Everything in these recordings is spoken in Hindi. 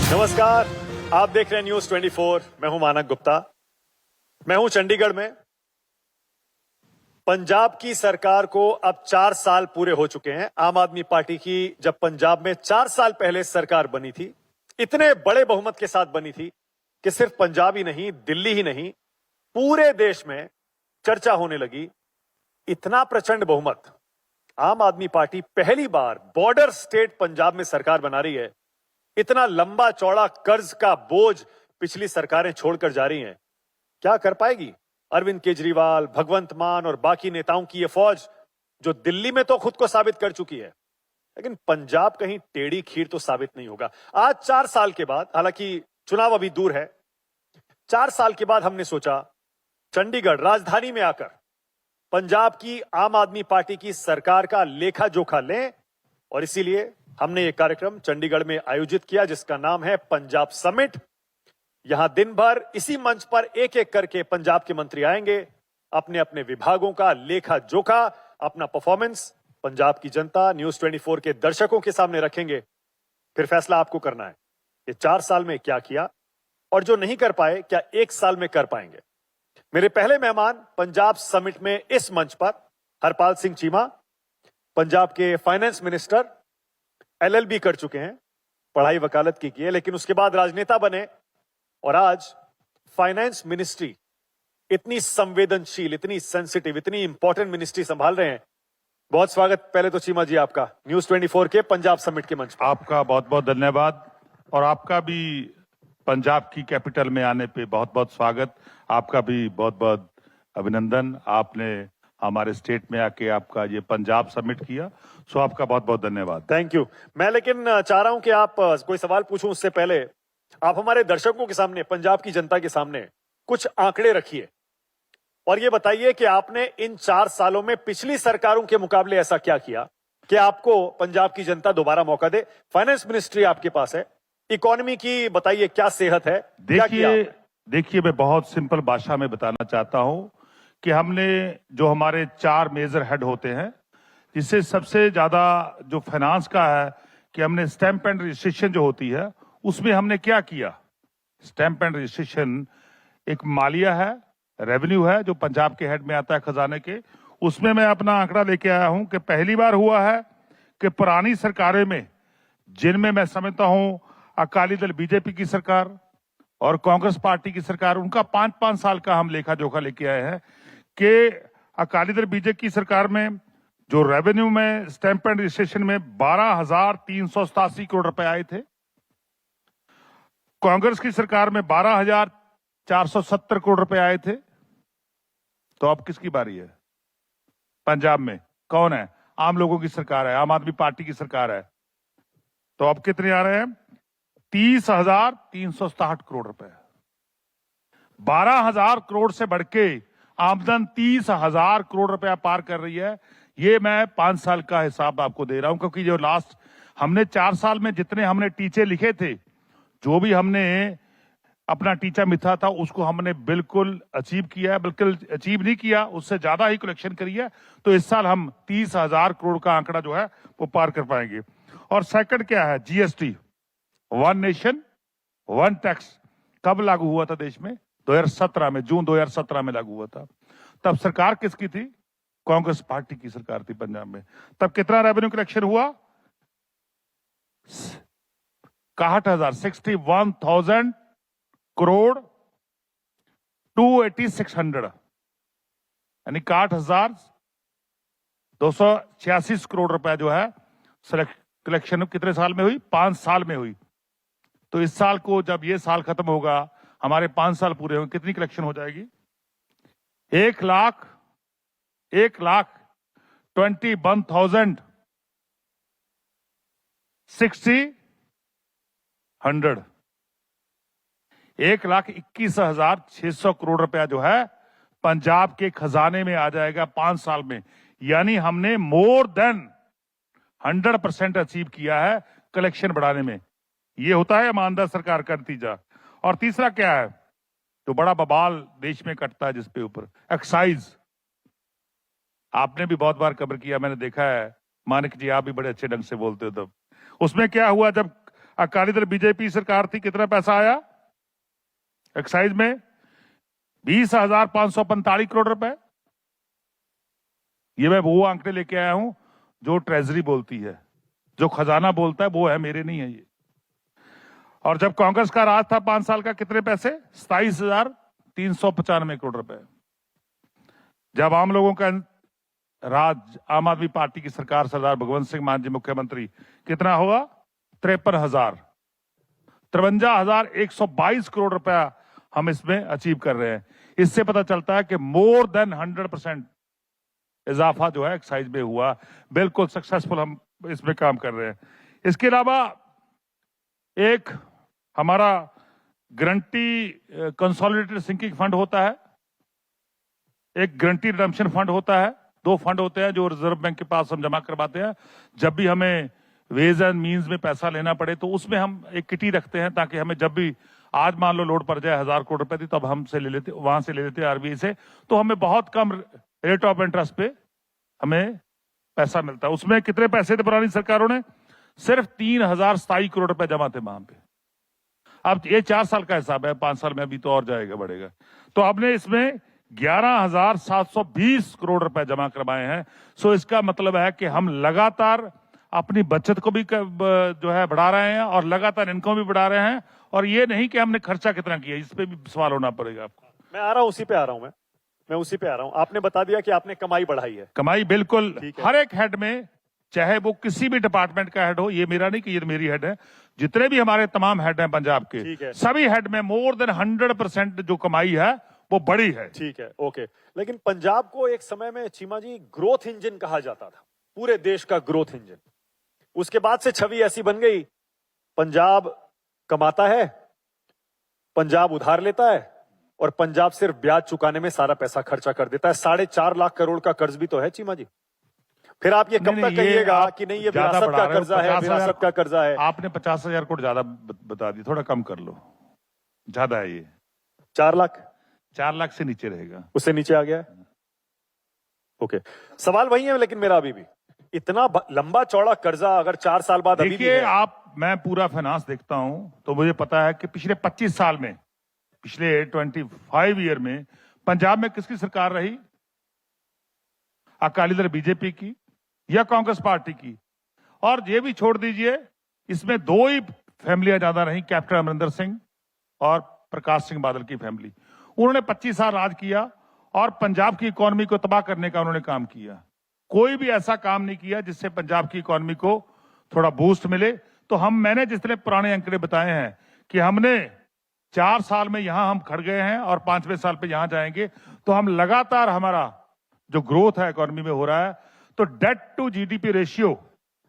नमस्कार, आप देख रहे हैं न्यूज 24। मैं हूं मानक गुप्ता। मैं हूं चंडीगढ़ में। पंजाब की सरकार को अब 4 साल पूरे हो चुके हैं। आम आदमी पार्टी की जब पंजाब में 4 साल पहले सरकार बनी थी, इतने बड़े बहुमत के साथ बनी थी कि सिर्फ पंजाब ही नहीं, दिल्ली ही नहीं, पूरे देश में चर्चा होने लगी। इतना प्रचंड बहुमत, आम आदमी पार्टी पहली बार बॉर्डर स्टेट पंजाब में सरकार बना रही है। इतना लंबा चौड़ा कर्ज का बोझ पिछली सरकारें छोड़कर जा रही हैं। क्या कर पाएगी अरविंद केजरीवाल, भगवंत मान और बाकी नेताओं की यह फौज, जो दिल्ली में तो खुद को साबित कर चुकी है, लेकिन पंजाब कहीं टेढ़ी खीर तो साबित नहीं होगा। आज 4 साल के बाद, हालांकि चुनाव अभी दूर है, 4 साल के बाद हमने सोचा चंडीगढ़ राजधानी में आकर पंजाब की आम आदमी पार्टी की सरकार का लेखा जोखा लें, और इसीलिए हमने ये कार्यक्रम चंडीगढ़ में आयोजित किया जिसका नाम है पंजाब समिट। यहां दिन भर इसी मंच पर एक एक करके पंजाब के मंत्री आएंगे, अपने अपने विभागों का लेखा जोखा, अपना परफॉर्मेंस पंजाब की जनता, न्यूज 24 के दर्शकों के सामने रखेंगे। फिर फैसला आपको करना है कि 4 साल में क्या किया, और जो नहीं कर पाए क्या 1 साल में कर पाएंगे। मेरे पहले मेहमान पंजाब समिट में इस मंच पर हरपाल सिंह चीमा, पंजाब के फाइनेंस मिनिस्टर, LLB कर चुके हैं, पढ़ाई वकालत की है, लेकिन उसके बाद राजनेता बने और आज फाइनेंस मिनिस्ट्री, इतनी संवेदनशील, इतनी सेंसिटिव, इतनी इंपॉर्टेंट मिनिस्ट्री संभाल रहे हैं। बहुत स्वागत पहले तो चीमा जी आपका न्यूज 24 के पंजाब समिट के मंच पर। आपका बहुत बहुत धन्यवाद, और आपका भी पंजाब की कैपिटल में आने पे बहुत बहुत स्वागत। आपका भी बहुत बहुत अभिनंदन, आपने हमारे स्टेट में आके आपका ये पंजाब समिट किया, सो आपका बहुत बहुत धन्यवाद। Thank you. मैं लेकिन चाह रहा हूं कि आप कोई सवाल पूछूं उससे पहले आप हमारे दर्शकों के सामने, पंजाब की जनता के सामने कुछ आंकड़े रखिए और ये बताइए कि आपने इन 4 सालों में पिछली सरकारों के मुकाबले ऐसा क्या किया कि आपको पंजाब की जनता दोबारा मौका दे। फाइनेंस मिनिस्ट्री आपके पास है, इकोनॉमी की बताइए क्या सेहत है। देखिए मैं बहुत सिंपल भाषा में बताना चाहता हूं कि हमने जो हमारे 4 मेजर हेड होते हैं, जिससे सबसे ज्यादा जो फाइनेंस का है कि हमने स्टैंप एंड रजिस्ट्रेशन जो होती है उसमें हमने क्या किया। स्टैंप एंड रजिस्ट्रेशन एक मालिया है, रेवेन्यू है, जो पंजाब के हेड में आता है खजाने के। उसमें मैं अपना आंकड़ा लेके आया हूं कि पहली बार हुआ है कि पुरानी सरकारें में, जिनमें मैं समझता हूं अकाली दल बीजेपी की सरकार और कांग्रेस पार्टी की सरकार, उनका 5-5 साल का हम लेखा जोखा लेके आए हैं कि अकाली दल बीजेपी की सरकार में जो रेवेन्यू में स्टैंप एंड रजिस्ट्रेशन में 12,387 करोड़ रुपए आए थे, कांग्रेस की सरकार में 12,470 करोड़ रुपए आए थे। तो अब किसकी बारी है? पंजाब में कौन है? आम लोगों की सरकार है, आम आदमी पार्टी की सरकार है। तो अब कितने आ रहे हैं? 30,367 करोड़ रुपए। 12,000 करोड़ से बढ़ के आमदन 30,000 करोड़ रुपया पार कर रही है। ये मैं 5 साल का हिसाब आपको दे रहा हूं, क्योंकि जो लास्ट हमने 4 साल में जितने हमने टीचे लिखे थे, जो भी हमने अपना टीचा मिथा था, उसको हमने बिल्कुल अचीव किया है, बिल्कुल अचीव नहीं किया, उससे ज्यादा ही कलेक्शन करी है। तो इस साल हम 30,000 करोड़ का आंकड़ा जो है वो पार कर पाएंगे। और सेकंड क्या है? GST, one nation one tax, कब लागू हुआ था देश में? 2017 में, जून 2017 में लागू हुआ था। तब सरकार किसकी थी? कांग्रेस पार्टी की सरकार थी पंजाब में। तब कितना रेवेन्यू कलेक्शन हुआ? 61,000 करोड़ 286 यानी 61,286 करोड़ रुपए जो है कलेक्शन कितने साल में हुई? 5 साल में हुई। तो इस साल को जब ये साल खत्म होगा, हमारे 5 साल पूरे होंगे, कितनी कलेक्शन हो जाएगी? 1,21,060 1,21,600 करोड़ रुपया जो है पंजाब के खजाने में आ जाएगा 5 साल में। यानी हमने मोर देन 100% अचीव किया है कलेक्शन बढ़ाने में। ये होता है ईमानदार सरकार का नतीजा। और तीसरा क्या है, तो बड़ा बवाल देश में कटता है जिसपे ऊपर, एक्साइज। आपने भी बहुत बार कवर किया, मैंने देखा है, मानिक जी आप भी बड़े अच्छे ढंग से बोलते हो। तब उसमें क्या हुआ, जब अकाली दल बीजेपी सरकार थी, कितना पैसा आया एक्साइज में? 20,545 करोड़ रुपए। ये मैं वो आंकड़े लेके आया हूं जो ट्रेजरी बोलती है, जो खजाना बोलता है वो है, मेरे नहीं है ये। और जब कांग्रेस का राज था 5 साल का, कितने पैसे? 27,395 करोड़ रुपए। जब आम लोगों का राज, आम आदमी पार्टी की सरकार, सरदार भगवंत सिंह मान जी मुख्यमंत्री, कितना होगा? 53,122 करोड़ रुपया हम इसमें अचीव कर रहे हैं। इससे पता चलता है कि मोर देन 100% इजाफा जो है एक्साइज में हुआ। बिल्कुल सक्सेसफुल हम इसमें काम कर रहे हैं। इसके अलावा एक हमारा गारंटी कंसोलिडेटेड सिंकिंग फंड होता है, एक गारंटी रिडम्पशन फंड होता है। 2 फंड होते हैं जो रिजर्व बैंक के पास हम जमा करवाते हैं। जब भी हमें वेज एंड मीन्स में पैसा लेना पड़े तो उसमें हम एक किटी रखते हैं, ताकि हमें जब भी आज मान लो लोड पड़ जाए 1000 करोड़ रुपए थी, तब हमसे ले लेते, वहां से ले लेते आरबीआई से, तो हमें बहुत कम रेट ऑफ इंटरेस्ट पे हमें पैसा मिलता है। उसमें कितने पैसे थे पुरानी सरकारों ने? सिर्फ 3,027 करोड़ रुपए जमा थे वहां पे। अब ये 4 साल का हिसाब है, 5 साल में अभी तो और जाएगा, बढ़ेगा। तो आपने इसमें 11,720 करोड़ रुपए जमा करवाए हैं। सो इसका मतलब है कि हम लगातार अपनी बचत को भी जो है बढ़ा रहे हैं और लगातार इनकम भी बढ़ा रहे हैं। और ये नहीं कि हमने खर्चा कितना किया, इस पे भी सवाल होना पड़ेगा आपको। मैं आ रहा हूं, उसी पे आ रहा हूं। मैं उसी पे आ रहा हूं। आपने बता दिया कि आपने कमाई बढ़ाई है। कमाई बिल्कुल हर एक हेड में, चाहे वो किसी भी डिपार्टमेंट का हेड हो, ये मेरा नहीं कि ये मेरी हेड है, जितने भी हमारे तमाम हेड हैं पंजाब के, सभी हेड में मोर देन 100% जो कमाई है वो बड़ी है। ठीक है, ओके। लेकिन पंजाब को एक समय में चीमा जी ग्रोथ इंजन कहा जाता था, पूरे देश का ग्रोथ इंजन। उसके बाद से छवि ऐसी बन गई, पंजाब कमाता है, पंजाब उधार लेता है और पंजाब सिर्फ ब्याज चुकाने में सारा पैसा खर्चा कर देता है। 4.5 लाख करोड़ का कर्ज भी तो है चीमा जी। फिर आप ये कब तक कहिएगा कि नहीं ये विरासत का कर्जा है, विरासत का कर्जा है? आपने 50,000 करोड़ ज्यादा बता दी, थोड़ा कम कर लो, ज्यादा है ये। 4 लाख? 4 लाख से नीचे रहेगा, उससे नीचे आ गया है। ओके, सवाल वही है, लेकिन मेरा अभी भी इतना लंबा चौड़ा कर्जा अगर 4 साल बाद अभी भी है। मैं पूरा फाइनेंस देखता हूं तो मुझे पता है कि पिछले 25 साल में, पिछले 25 ईयर में पंजाब में किसकी सरकार रही? अकाली दल बीजेपी की या कांग्रेस पार्टी की? और ये भी छोड़ दीजिए, इसमें 2 ही फैमिलियां ज्यादा रही, कैप्टन अमरिंदर सिंह और प्रकाश सिंह बादल की फैमिली। उन्होंने 25 साल राज किया और पंजाब की इकोनॉमी को तबाह करने का उन्होंने काम किया। कोई भी ऐसा काम नहीं किया जिससे पंजाब की इकोनॉमी को थोड़ा बूस्ट मिले। तो मैंने जितने पुराने आंकड़े बताए हैं कि हमने 4 साल में यहां हम खड़ गए हैं और 5वें साल पे यहां जाएंगे, तो हम लगातार, हमारा जो ग्रोथ है इकोनॉमी में हो रहा है। तो डेट टू जीडीपी रेशियो,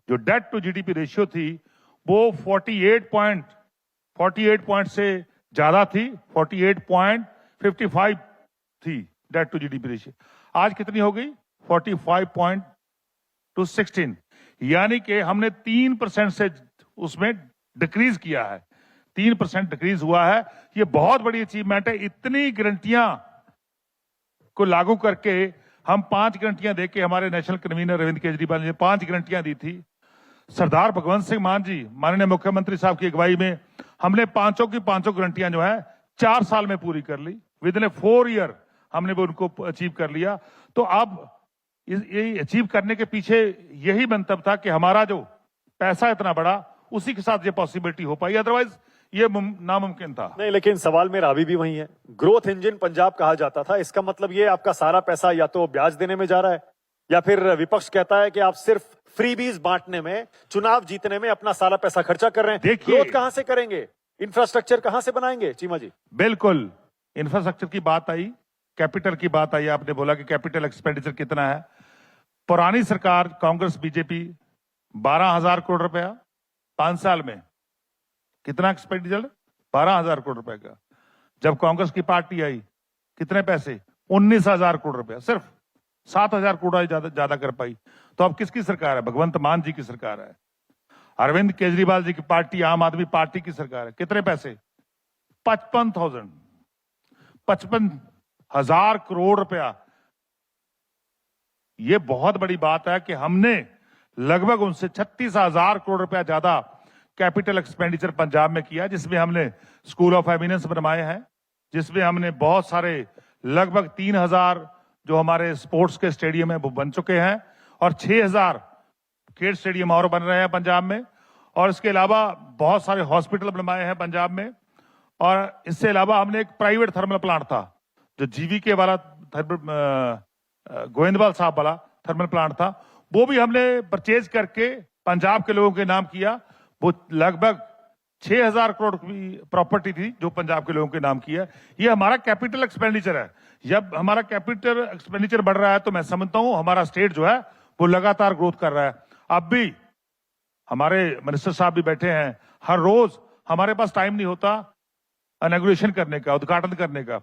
जो डेट टू जीडीपी रेशियो थी वो 48 पॉइंट से ज्यादा थी, 48.55 थी डेट टू जीडीपी रेशियो। आज कितनी हो गई? 45.16, यानी कि हमने 3% से उसमें डिक्रीज किया है। 3% डिक्रीज हुआ है। ये बहुत बड़ी अचीवमेंट है। इतनी गारंटियां को लागू करके हम 5 गारंटियां देके, हमारे नेशनल कन्वीनर अरविंद केजरीवाल ने 5 गारंटियां दी थी। सरदार भगवंत सिंह मान जी, माननीय मुख्यमंत्री साहब की अगुवाई में हमने 5 की 5 गारंटियां जो है 4 साल में पूरी कर ली। विद इन 4 ईयर हमने वो उनको अचीव कर लिया। तो अब ये अचीव करने के पीछे यही मंतव्य था कि हमारा जो पैसा इतना बड़ा, उसी के साथ ये पॉसिबिलिटी हो पाई, अदरवाइज ये नामुमकिन था। नहीं, लेकिन सवाल मेरा अभी भी वही है। ग्रोथ इंजन पंजाब कहा जाता था, इसका मतलब ये आपका सारा पैसा या तो ब्याज देने में जा रहा है, या फिर विपक्ष कहता है कि आप सिर्फ फ्रीबीज बांटने में, चुनाव जीतने में अपना सारा पैसा खर्चा कर रहे हैं। ग्रोथ कहां से करेंगे? इंफ्रास्ट्रक्चर कहां से बनाएंगे चीमा जी? बिल्कुल, इंफ्रास्ट्रक्चर की बात आई, कैपिटल की बात आई। आपने बोला कि कैपिटल एक्सपेंडिचर कितना है। पुरानी सरकार कांग्रेस बीजेपी 12,000 करोड़ रुपया 5 साल में, कितना एक्सपेंडिचर? 12,000 करोड़ रुपए का। जब कांग्रेस की पार्टी आई, कितने पैसे? 19,000 करोड़ रुपया, सिर्फ 7,000 करोड़ ज्यादा कर पाई। तो अब किसकी सरकार है? भगवंत मान जी की सरकार है। अरविंद केजरीवाल जी की पार्टी, आम आदमी पार्टी की सरकार है। कितने पैसे? 55,000 करोड़ रुपया। ये बहुत बड़ी बात है कि हमने लगभग उनसे 36,000 करोड़ रुपया ज्यादा कैपिटल एक्सपेंडिचर पंजाब में किया, जिसमें हमने स्कूल ऑफ एमिनेंस बनवाए हैं, जिसमें हमने बहुत सारे लगभग 3,000 जो हमारे स्पोर्ट्स के स्टेडियम है वो बन चुके हैं और 6,000 खेल स्टेडियम और बन रहे हैं पंजाब में। और इसके अलावा बहुत सारे हॉस्पिटल बनवाए हैं पंजाब में। और इससे अलावा हमने एक प्राइवेट थर्मल प्लांट था जो जीवीके वाला गोविंदवाल साहब वाला थर्मल प्लांट था, वो भी हमने परचेज करके पंजाब के लोगों के नाम किया। वो लगभग 6,000 करोड़ की प्रॉपर्टी थी जो पंजाब के लोगों के नाम की है। ये हमारा कैपिटल एक्सपेंडिचर है। जब हमारा कैपिटल एक्सपेंडिचर बढ़ रहा है तो मैं समझता हूं हमारा स्टेट जो है वो लगातार ग्रोथ कर रहा है। अब भी हमारे मिनिस्टर साहब भी बैठे हैं, हर रोज हमारे पास टाइम नहीं होता इनॉग्रेशन करने का, उद्घाटन करने का।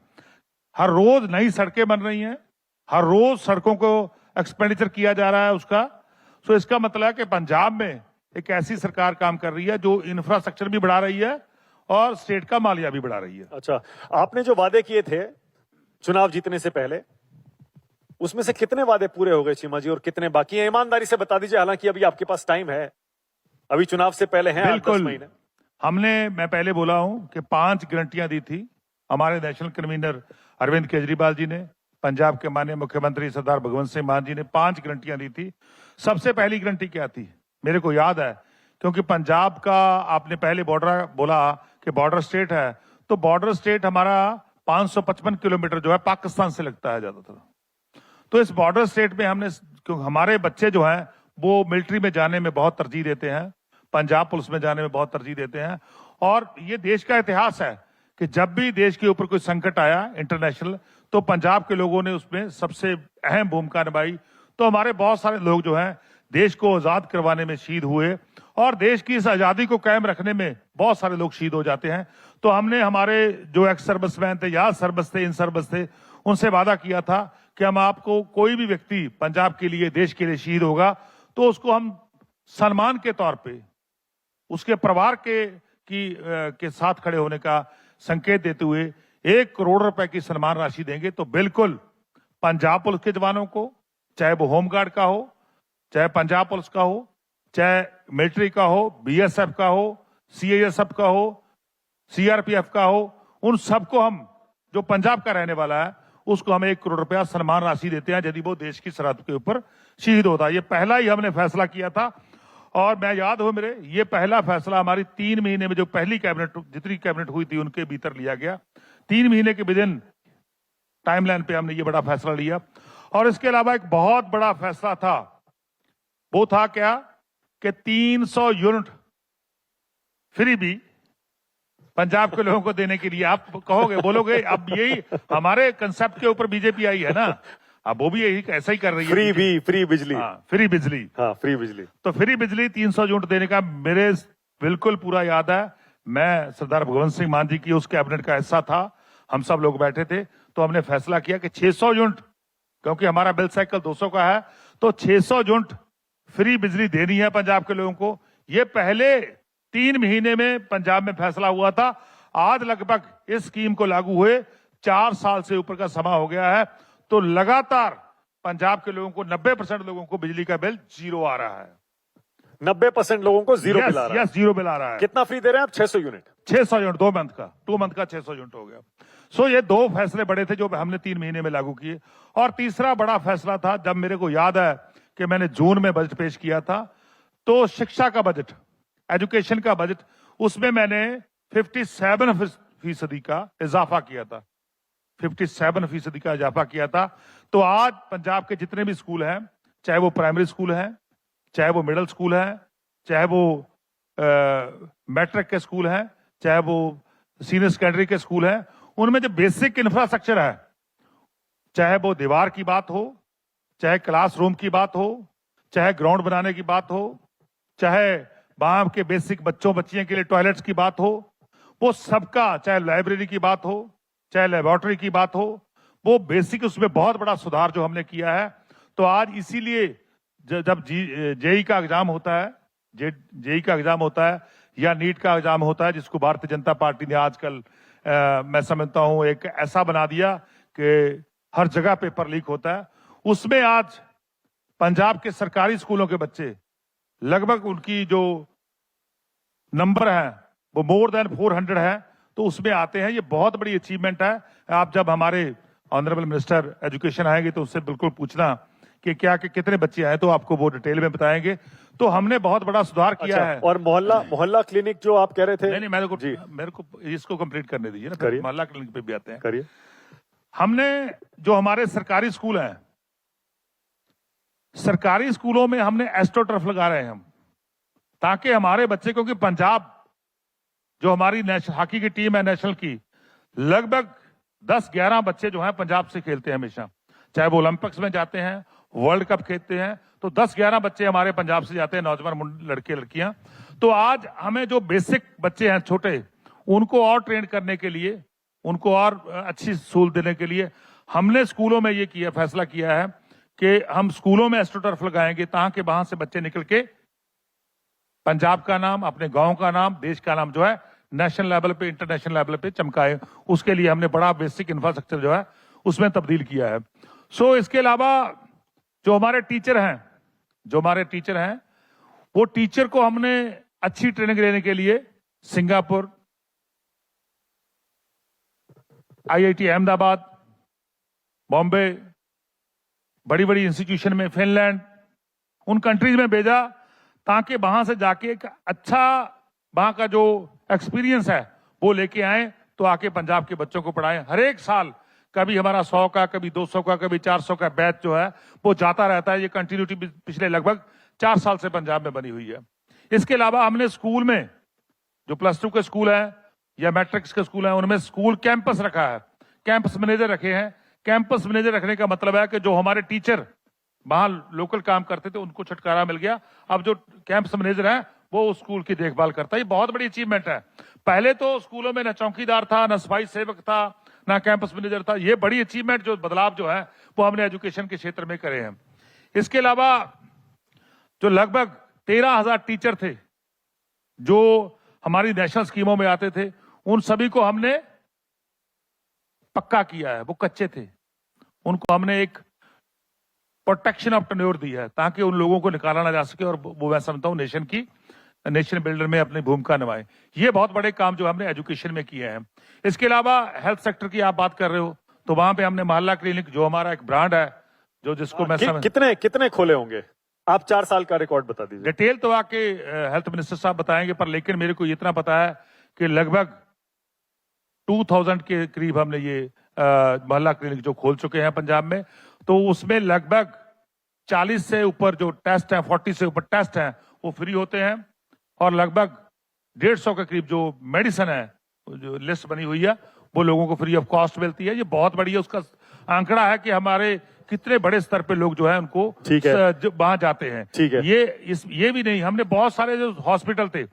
हर रोज नई सड़कें बन रही हैं, हर रोज सड़कों को एक्सपेंडिचर किया जा रहा है उसका। सो इसका मतलब है कि पंजाब में एक ऐसी सरकार काम कर रही है जो इंफ्रास्ट्रक्चर भी बढ़ा रही है और स्टेट का मालिया भी बढ़ा रही है। अच्छा, आपने जो वादे किए थे चुनाव जीतने से पहले, उसमें से कितने वादे पूरे हो गए चीमा जी और कितने बाकी हैं? ईमानदारी से बता दीजिए, हालांकि अभी आपके पास टाइम है, अभी चुनाव से पहले हैं 8-10 महीने। मैं पहले बोला हूं कि 5 गारंटियां दी थी हमारे नेशनल कन्वीनर अरविंद केजरीवाल जी ने, पंजाब के माननीय मुख्यमंत्री सरदार भगवंत सिंह मान जी ने 5 गारंटियां दी थी। सबसे पहली गारंटी क्या थी मेरे को याद है, क्योंकि पंजाब का आपने पहले बॉर्डर बोला कि बॉर्डर स्टेट है, तो बॉर्डर स्टेट हमारा 555 किलोमीटर जो है पाकिस्तान से लगता है ज्यादातर। तो इस बॉर्डर स्टेट में हमने, क्योंकि हमारे बच्चे जो हैं वो मिलिट्री में जाने में बहुत तरजीह देते हैं, पंजाब पुलिस में जाने में बहुत तरजीह देते हैं। और ये देश का इतिहास है कि जब भी देश के ऊपर कोई संकट आया इंटरनेशनल, तो पंजाब के लोगों ने उसमें सबसे अहम भूमिका निभाई। तो हमारे बहुत सारे लोग जो हैं देश को आजाद करवाने में शहीद हुए और देश की इस आजादी को कायम रखने में बहुत सारे लोग शहीद हो जाते हैं। तो हमने हमारे जो एक्स सर्विसमैन थे या सर्विस थे, इन सर्विस थे, उनसे वादा किया था कि हम आपको, कोई भी व्यक्ति पंजाब के लिए, देश के लिए शहीद होगा तो उसको हम सम्मान के तौर पे उसके परिवार के साथ खड़े होने का संकेत देते हुए 1 करोड़ रुपए की सम्मान राशि देंगे। तो बिल्कुल पंजाब पुलिस के जवानों को, चाहे वो होमगार्ड का हो, चाहे पंजाब पुलिस का हो, चाहे मिलिट्री का हो, बीएसएफ का हो, सीआईएसएफ का हो, सीआरपीएफ का हो, उन सबको हम, जो पंजाब का रहने वाला है उसको हम 1 करोड़ रुपया सम्मान राशि देते हैं यदि वो देश की सरहद के ऊपर शहीद होता है। ये पहला ही हमने फैसला किया था। और मैं याद हो मेरे, ये पहला फैसला हमारी 3 महीने में, जो पहली कैबिनेट, जितनी कैबिनेट हुई थी उनके भीतर लिया गया। 3 महीने के विदिन टाइमलाइन पे हमने ये बड़ा फैसला लिया। और इसके अलावा एक बहुत बड़ा फैसला था, वो था क्या कि 300 यूनिट फ्री भी पंजाब के लोगों को देने के लिए। आप कहोगे, बोलोगे अब यही हमारे कंसेप्ट के ऊपर बीजेपी आई है ना, अब वो भी यही ऐसा ही कर रही है। फ्री बिजली। हाँ, फ्री बिजली। हाँ, फ्री बिजली। तो फ्री बिजली 300 यूनिट देने का मेरे बिल्कुल पूरा याद है। मैं सरदार भगवंत सिंह मान जी की उस कैबिनेट का हिस्सा था, हम सब लोग बैठे थे, तो हमने फैसला किया कि 600 यूनिट, क्योंकि हमारा बिल साइकिल 200 का है, तो 600 यूनिट फ्री बिजली देनी है पंजाब के लोगों को। ये पहले 3 महीने में पंजाब में फैसला हुआ था। आज लगभग इस स्कीम को लागू हुए 4 साल से ऊपर का समय हो गया है, तो लगातार पंजाब के लोगों को, 90% लोगों को बिजली का बिल जीरो आ रहा है। 90% लोगों को जीरो बिल आ रहा है। जीरो बिल आ रहा है। कितना फ्री दे रहे हैं आप? 600 यूनिट। 600 यूनिट 2 मंथ का, 2 मंथ का 600 यूनिट हो गया। सो ये 2 फैसले बड़े थे जो हमने 3 महीने में लागू किए। और तीसरा बड़ा फैसला था, जब मेरे को याद है कि मैंने जून में बजट पेश किया था, तो शिक्षा का बजट, एजुकेशन का बजट, उसमें मैंने 57% का इजाफा किया था। 57% का इजाफा किया था। तो आज पंजाब के जितने भी स्कूल हैं, चाहे वो प्राइमरी स्कूल हैं, चाहे वो मिडिल स्कूल हैं, चाहे वो मैट्रिक के स्कूल हैं, चाहे वो सीनियर सेकेंडरी के स्कूल हैं, उनमें जो बेसिक इंफ्रास्ट्रक्चर है, चाहे वो दीवार की बात हो, चाहे क्लासरूम की बात हो, चाहे ग्राउंड बनाने की बात हो, चाहे वहां के बेसिक बच्चों बच्चियों के लिए टॉयलेट्स की बात हो, वो सबका, चाहे लाइब्रेरी की बात हो, चाहे लेबोरेटरी की बात हो, वो बेसिक, उसमें बहुत बड़ा सुधार जो हमने किया है। तो आज इसीलिए जब जेई का एग्जाम होता है, जेई का एग्जाम होता है या नीट का एग्जाम होता है, जिसको भारतीय जनता पार्टी ने आजकल मैं समझता हूं एक ऐसा बना दिया कि हर जगह पेपर लीक होता है, उसमें आज पंजाब के सरकारी स्कूलों के बच्चे, लगभग उनकी जो नंबर है वो मोर देन 400 है, तो उसमें आते हैं। ये बहुत बड़ी अचीवमेंट है। आप जब हमारे ऑनरेबल मिनिस्टर एजुकेशन आएंगे तो उससे बिल्कुल पूछना कि कितने बच्चे आए, तो आपको वो डिटेल में बताएंगे। तो हमने बहुत बड़ा सुधार किया है। और मोहल्ला क्लिनिक जो आप कह रहे थे, नहीं मेरे को इसको कंप्लीट करने दीजिए ना, करिए। मोहल्ला क्लिनिक पे भी आते हैं। करिए। हमने जो हमारे सरकारी स्कूल हैं, सरकारी स्कूलों में हमने एस्ट्रोटर्फ लगा रहे हैं हम, ताकि हमारे बच्चे, क्योंकि पंजाब जो हमारी हॉकी की टीम है नेशनल की, लगभग 10-11 बच्चे जो हैं पंजाब से खेलते हैं हमेशा, चाहे वो ओलंपिक्स में जाते हैं, वर्ल्ड कप खेलते हैं, तो 10-11 बच्चे हमारे पंजाब से जाते हैं, नौजवान लड़के लड़कियां। तो आज हमें जो बेसिक बच्चे हैं छोटे, उनको और ट्रेन करने के लिए, उनको और अच्छी सहूलत देने के लिए हमने स्कूलों में ये किया, फैसला किया है कि हम स्कूलों में एस्ट्रोटर्फ लगाएंगे, ताकि वहां से बच्चे निकल के पंजाब का नाम, अपने गांव का नाम, देश का नाम जो है नेशनल लेवल पे, इंटरनेशनल लेवल पे चमकाए। उसके लिए हमने बड़ा बेसिक इंफ्रास्ट्रक्चर जो है उसमें तब्दील किया है। सो इसके अलावा जो हमारे टीचर हैं, वो टीचर को हमने अच्छी ट्रेनिंग देने के लिए सिंगापुर, IIT अहमदाबाद, बॉम्बे, बड़ी बड़ी इंस्टीट्यूशन में, फिनलैंड, उन कंट्रीज में भेजा, ताकि वहां से जाके एक अच्छा वहां का जो एक्सपीरियंस है वो लेके आए, तो आके पंजाब के बच्चों को पढ़ाएं। हर एक साल कभी हमारा 100 का, कभी 200 का, कभी 400 का बैच जो है वो जाता रहता है। ये कंटिन्यूटी पिछले लगभग 4 साल से पंजाब में बनी हुई है। इसके अलावा हमने स्कूल में, जो +2 के स्कूल हैं या मैट्रिक्स के स्कूल हैं, उनमें स्कूल कैंपस रखा है, कैंपस मैनेजर रखे हैं। कैंपस मैनेजर रखने का मतलब है कि जो हमारे टीचर वहां लोकल काम करते थे उनको छुटकारा मिल गया। अब जो कैंपस मैनेजर है वो उस स्कूल की देखभाल करता है। ये बहुत बड़ी अचीवमेंट है। पहले तो स्कूलों में न चौकीदार था, न सफाई सेवक था, न कैंपस मैनेजर था। ये बड़ी अचीवमेंट, जो बदलाव जो है वो हमने एजुकेशन के क्षेत्र में करे हैं। इसके अलावा जो लगभग 13,000 टीचर थे जो हमारी नेशनल स्कीमों में आते थे, उन सभी को हमने पक्का किया है। वो कच्चे थे, उनको हमने एक प्रोटेक्शन ऑफ टेन्योर दी है, ताकि उन लोगों को निकाला ना जा सके, और वो मैं समझता हूं नेशन बिल्डर में अपनी भूमिका निभाए। ये बहुत बड़े काम जो हमने एजुकेशन में किए हैं। इसके अलावा हेल्थ सेक्टर की आप बात कर रहे हो, तो वहां पे हमने मोहल्ला क्लिनिक, जो हमारा एक ब्रांड है, जो जिसको मैं कितने खोले होंगे? आप 4 साल का रिकॉर्ड बता दीजिए। डिटेल तो आके हेल्थ मिनिस्टर साहब बताएंगे, पर लेकिन मेरे को इतना पता है कि लगभग 2000 के करीब हमने ये मोहल्ला क्लिनिक जो खोल चुके हैं पंजाब में। तो उसमें लगभग 40 से ऊपर जो टेस्ट हैं, 40 से ऊपर टेस्ट हैं, वो फ्री होते हैं, और लगभग 150 के करीब जो मेडिसिन है, जो लिस्ट बनी हुई है, वो लोगों को फ्री ऑफ कॉस्ट मिलती है। ये बहुत बड़ी है, उसका आंकड़ा है कि हमारे कितने बड़े स्तर पे लोग जो है उनको वहां जाते हैं। ठीक है। ये भी नहीं, हमने बहुत सारे जो हॉस्पिटल थे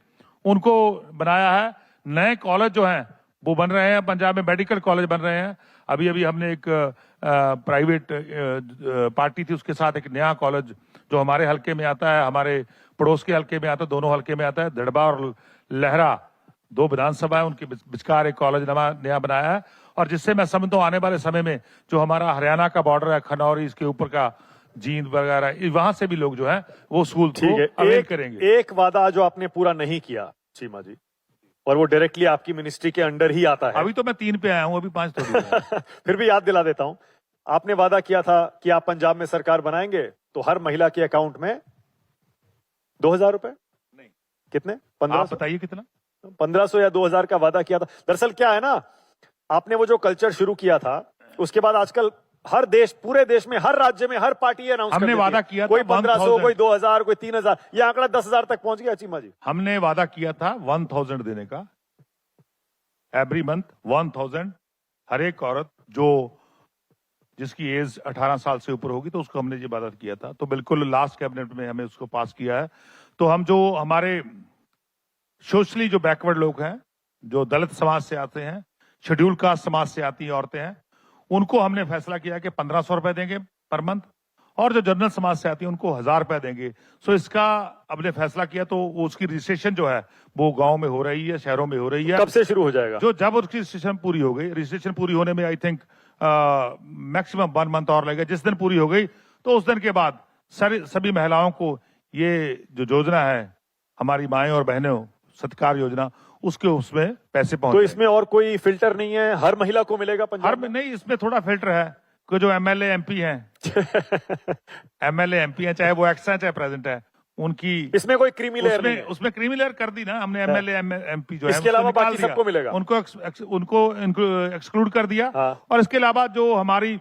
उनको बनाया है। नए कॉलेज जो हैं वो बन रहे हैं पंजाब में, मेडिकल कॉलेज बन रहे हैं। अभी हमने एक प्राइवेट पार्टी थी, उसके साथ एक नया कॉलेज जो हमारे हल्के में आता है, हमारे पड़ोस के हल्के में आता है, दोनों हल्के में आता है, दड़बा और लहरा, 2 विधानसभा है, उनके विचकार एक कॉलेज नया बनाया है। और जिससे मैं समझता हूं आने वाले समय में जो हमारा हरियाणा का बॉर्डर है, खनौरी, इसके ऊपर का जींद वगैरह, वहां से भी लोग जो है वो स्कूल को अवेल करेंगे। एक वादा जो आपने पूरा नहीं किया चीमा जी, और वो डायरेक्टली आपकी मिनिस्ट्री के अंडर ही आता है। अभी तो मैं 3 पे आया हूं, अभी 5 तो फिर भी याद दिला देता हूं। आपने वादा किया था कि आप पंजाब में सरकार बनाएंगे तो हर महिला के अकाउंट में 2000 रुपए, नहीं कितने, 1500? आप बताइए कितना? 1500 या 2000 का वादा किया था। दरअसल क्या है ना, आपने वो जो कल्चर शुरू किया था, उसके बाद आजकल हर देश, पूरे देश में, हर राज्य में, हर पार्टी अनाउंस हमने वादा किया, कोई 1500, कोई 2000, कोई 3000, ये आंकड़ा 10,000 तक पहुंच गया चीमा जी। हमने वादा किया था 1000 देने का, एवरी मंथ 1000, हर एक औरत जो जिसकी एज 18 साल से ऊपर होगी, तो उसको हमने ये वादा किया था। तो बिल्कुल लास्ट कैबिनेट में हमें उसको पास किया है। तो हम जो हमारे सोशली जो बैकवर्ड लोग हैं, जो दलित समाज से आते हैं, शेड्यूल कास्ट समाज से आती हैं औरतें हैं, उनको हमने फैसला किया कि 1500 रुपए देंगे पर मंथ, और जो जनरल समाज से आती है उनको 1000 रुपए देंगे। सो इसका हमने फैसला किया, तो उसकी रजिस्ट्रेशन जो है वो गांव में हो रही है, शहरों में हो रही है। कब से शुरू हो जाएगा? जो जब उसकी रजिस्ट्रेशन पूरी हो गई, रजिस्ट्रेशन पूरी होने में आई थिंक मैक्सिमम 1 मंथ और लगेगा। जिस दिन पूरी हो गई तो उस दिन के बाद सभी महिलाओं को ये जो योजना है, हमारी माएं और बहनों सत्कार योजना, उसके उसमें पैसे तो पहुंच इसमें और कोई फिल्टर नहीं है, हर महिला को मिलेगा हर पंजाब में नहीं, इसमें थोड़ा फिल्टर है कि जो एमएलए एमपी हैं एमएलए एमपी हैं, चाहे वो एक्स हैं चाहे प्रेजेंट है, उनकी इसमें कोई क्रीमी लेयर नहीं है। उसमें क्रीमी लेयर कर दी ना हमने, एमएलए एमपी जो है इसके उसको अलावा निकाल बाकी दिया, सबको मिलेगा। उनको एक्सक्लूड कर दिया। हाँ। और इसके अलावा जो हमारी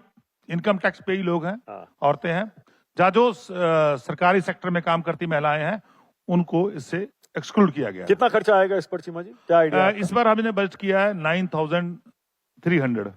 इनकम टैक्स पेई लोग हैं, हाँ। औरतें हैं, जहाँ जो सरकारी सेक्टर में काम करती महिलाएं हैं, उनको इससे एक्सक्लूड किया गया। कितना खर्चा आएगा इस पर चीमा जी, क्या आइडिया? इस बार हमने बजट किया है 9,300